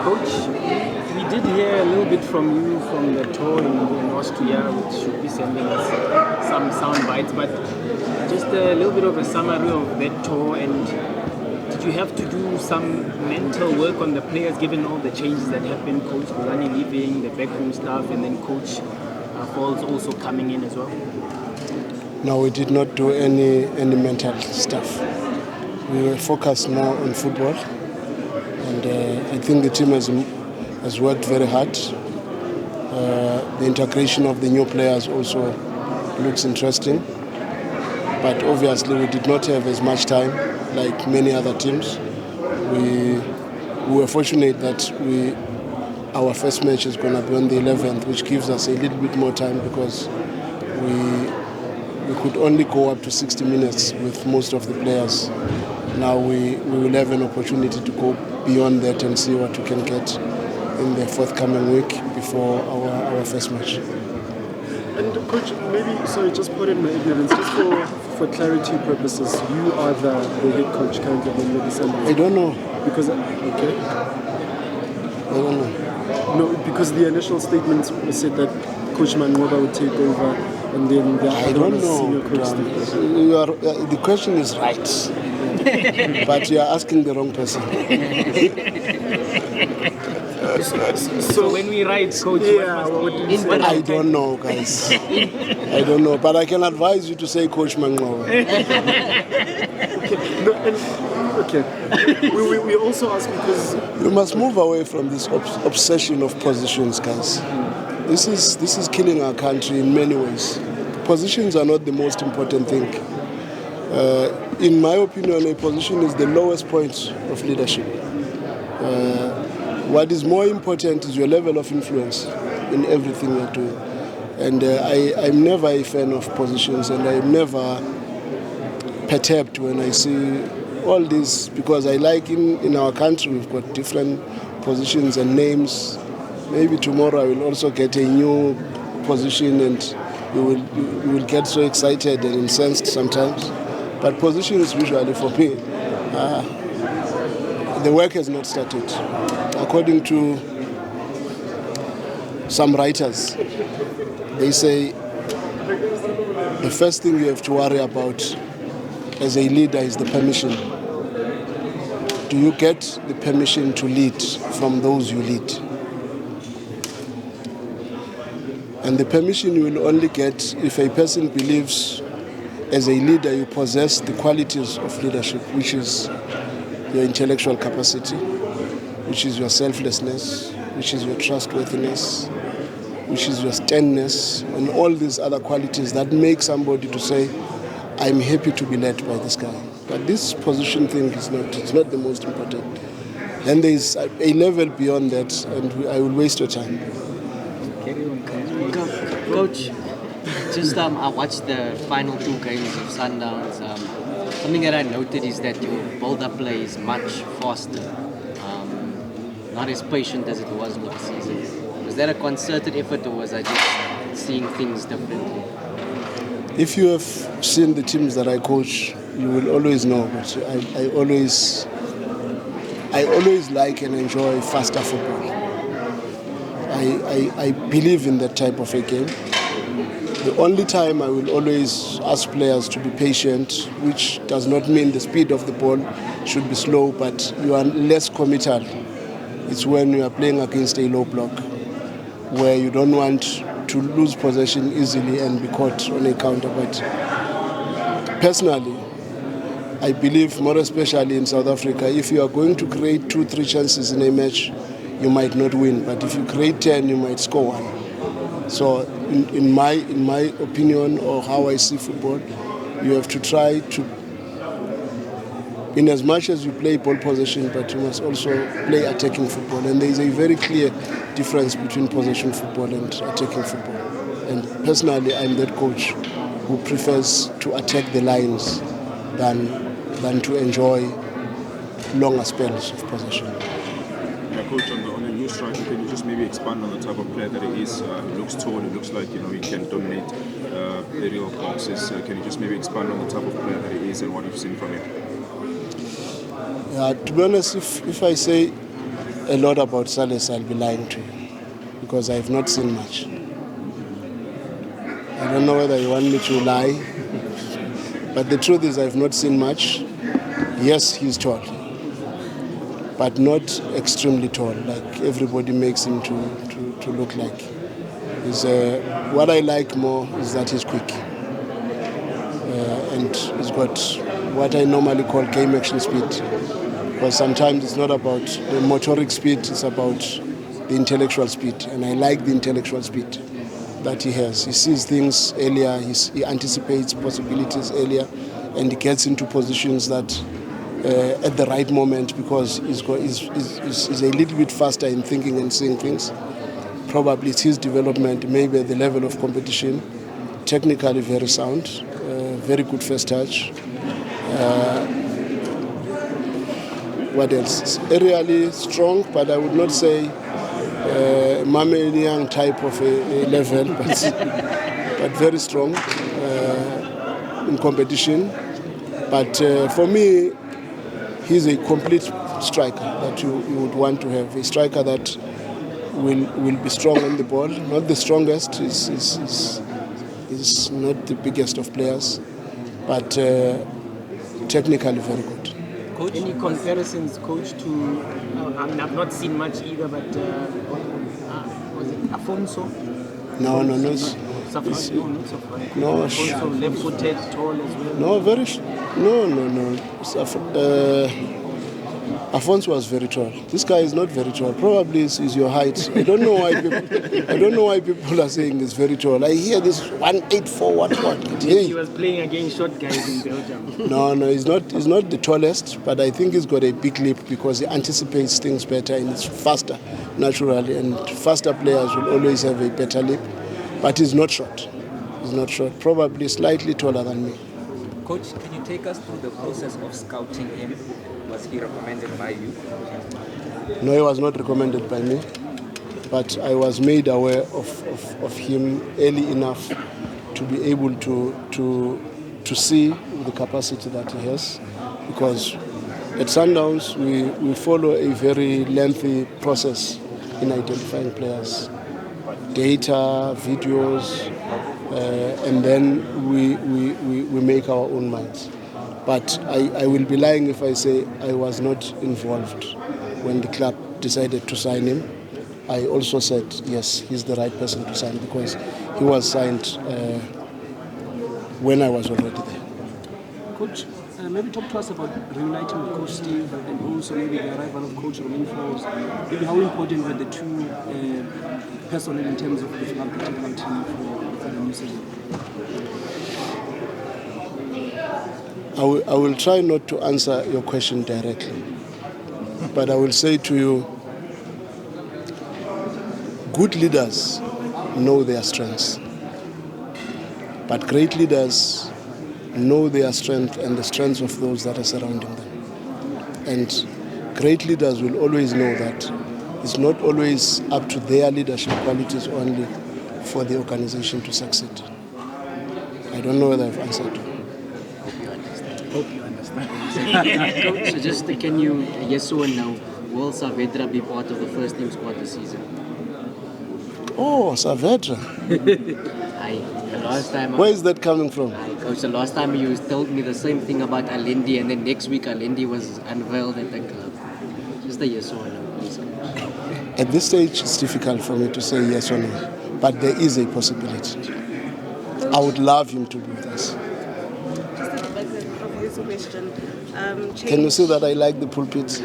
Coach, we did hear a little bit from you from the tour in Austria, which should be sending us some sound bites, but just a little bit of a summary of that tour. And did you have to do some mental work on the players given all the changes that happened? Coach Bulani leaving, the backroom staff, and then Coach Folz also coming in as well? No, we did not do any mental stuff. We were focused more on football, and I think the team has worked very hard. The integration of the new players also looks interesting, but obviously we did not have as much time like many other teams. We were fortunate that our first match is going to be on the 11th, which gives us a little bit more time because we could only go up to 60 minutes with most of the players. Now we will have an opportunity to go beyond that and see what we can get in the forthcoming week before our first match. And Coach, maybe, sorry, just put in my ignorance, just for clarity purposes, you are the head coach currently of Mamelodi Sundowns. I don't know. Because, okay. I don't know. No, because the initial statements said that Coach Manqoba would take over, and then the I don't know. The question is right, but you are asking the wrong person. So when we write, Coach, I don't know, guys. I don't know, but I can advise you to say Coach Manqoba. Okay. We also ask because you must move away from this obsession of positions, guys. This is killing our country in many ways. Positions are not the most important thing. In my opinion, a position is the lowest point of leadership. What is more important is your level of influence in everything you're doing. And I'm never a fan of positions, and I'm never perturbed when I see all this, because I like in our country we've got different positions and names. Maybe tomorrow I will also get a new position, and you will get so excited and incensed sometimes. But positions usually for me, the work has not started. According to some writers, they say the first thing you have to worry about as a leader is the permission. Do you get the permission to lead from those you lead? And the permission you will only get if a person believes as a leader you possess the qualities of leadership, which is your intellectual capacity, which is your selflessness, which is your trustworthiness, which is your sternness, and all these other qualities that make somebody to say, I'm happy to be led by this guy. But this position thing is not the most important. Then there is a level beyond that, and I will waste your time. Coach, just I watched the final two games of Sundowns. Something that I noted is that your build-up play is much faster, not as patient as it was last season. Was that a concerted effort, or was I just seeing things differently? If you have seen the teams that I coach, you will always know. But I always like and enjoy faster football. I believe in that type of a game. The only time I will always ask players to be patient, which does not mean the speed of the ball should be slow, but you are less committal. It's when you are playing against a low block, where you don't want to lose possession easily and be caught on a counter. But personally, I believe, more especially in South Africa, if you are going to create 2-3 chances in a match, you might not win. But if you create 10, you might score one. So in my opinion, or how I see football, you have to try to, in as much as you play ball possession, but you must also play attacking football. And there is a very clear difference between possession football and attacking football. And personally, I'm that coach who prefers to attack the lines than to enjoy longer spells of possession. Coach, on the new striker, can you just maybe expand on the type of player that he is? He looks tall, he looks like he can dominate aerial passes. Can you just maybe expand on the type of player that he is and what you've seen from him? To be honest, if I say a lot about Salis, I'll be lying to you because I've not seen much. I don't know whether you want me to lie, but the truth is I've not seen much. Yes, he's tall, but not extremely tall, like everybody makes him to look like. What I like more is that he's quick. And he's got what I normally call game action speed. Because sometimes it's not about the motoric speed, it's about the intellectual speed. And I like the intellectual speed that he has. He sees things earlier, he anticipates possibilities earlier, and he gets into positions that at the right moment because he's a little bit faster in thinking and seeing things. Probably it's his development, maybe at the level of competition. Technically very sound, very good first touch. What else? Aerially strong, but I would not say Mamelodi type of a level, but very strong in competition. But for me, he's a complete striker that you would want to have. A striker that will be strong on the ball, not the strongest, is not the biggest of players, but technically very good. Coach, any comparisons, Coach, to, I mean, I've not seen much either, but was it Afonso? No. Not Safran. No, Afonso, left-footed, tall as well. No. Afonso was very tall. This guy is not very tall. Probably is your height. I don't know why people are saying he's very tall. I hear this 184 what. He was playing against short guys in Belgium. No, he's not the tallest, but I think he's got a big leap because he anticipates things better and it's faster naturally, and faster players will always have a better leap. But he's not short. Probably slightly taller than me. Coach, can you take us through the process of scouting him? Was he recommended by you? No, he was not recommended by me, but I was made aware of him early enough to be able to see the capacity that he has, because at Sundowns we follow a very lengthy process in identifying players, data, videos, and then we make our own minds. But I will be lying if I say I was not involved when the club decided to sign him. I also said, yes, he's the right person to sign because he was signed when I was already there. Coach, maybe talk to us about reuniting with Coach Steve and also maybe the arrival of Coach Romain Folz. Maybe how important were the two personnel in terms of the technical team for the new season? I will try not to answer your question directly, but I will say to you, good leaders know their strengths, but great leaders know their strength and the strengths of those that are surrounding them. And great leaders will always know that it's not always up to their leadership qualities only for the organization to succeed. I don't know whether I've answered you. Hope you understand. So just can you, yes or no, will Saavedra be part of the first team squad this season? Oh, Saavedra. The last time. Where is that coming from? Coach, the last time you told me the same thing about Alendi, and then next week Alendi was unveiled at the club. Just a yes or no, please. At this stage, it's difficult for me to say yes or no, but there is a possibility. I would love him to be with us. Question. Can you see that I like the pulpit?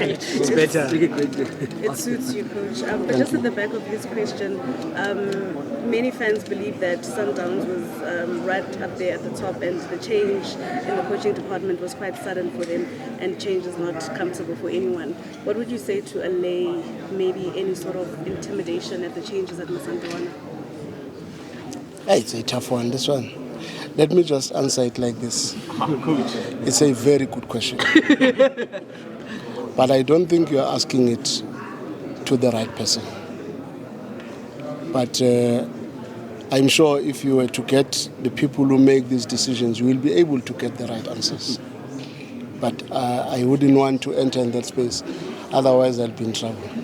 It's better. It suits you, Coach. But just at the back of this question, many fans believe that Sundowns was right up there at the top, and the change in the coaching department was quite sudden for them, and change is not comfortable for anyone. What would you say to allay maybe any sort of intimidation at the changes at Masandawana? It's a tough one, this one. Let me just answer it like this. It's a very good question. But I don't think you're asking it to the right person. But I'm sure if you were to get the people who make these decisions, you will be able to get the right answers. But I wouldn't want to enter in that space. Otherwise, I'd be in trouble.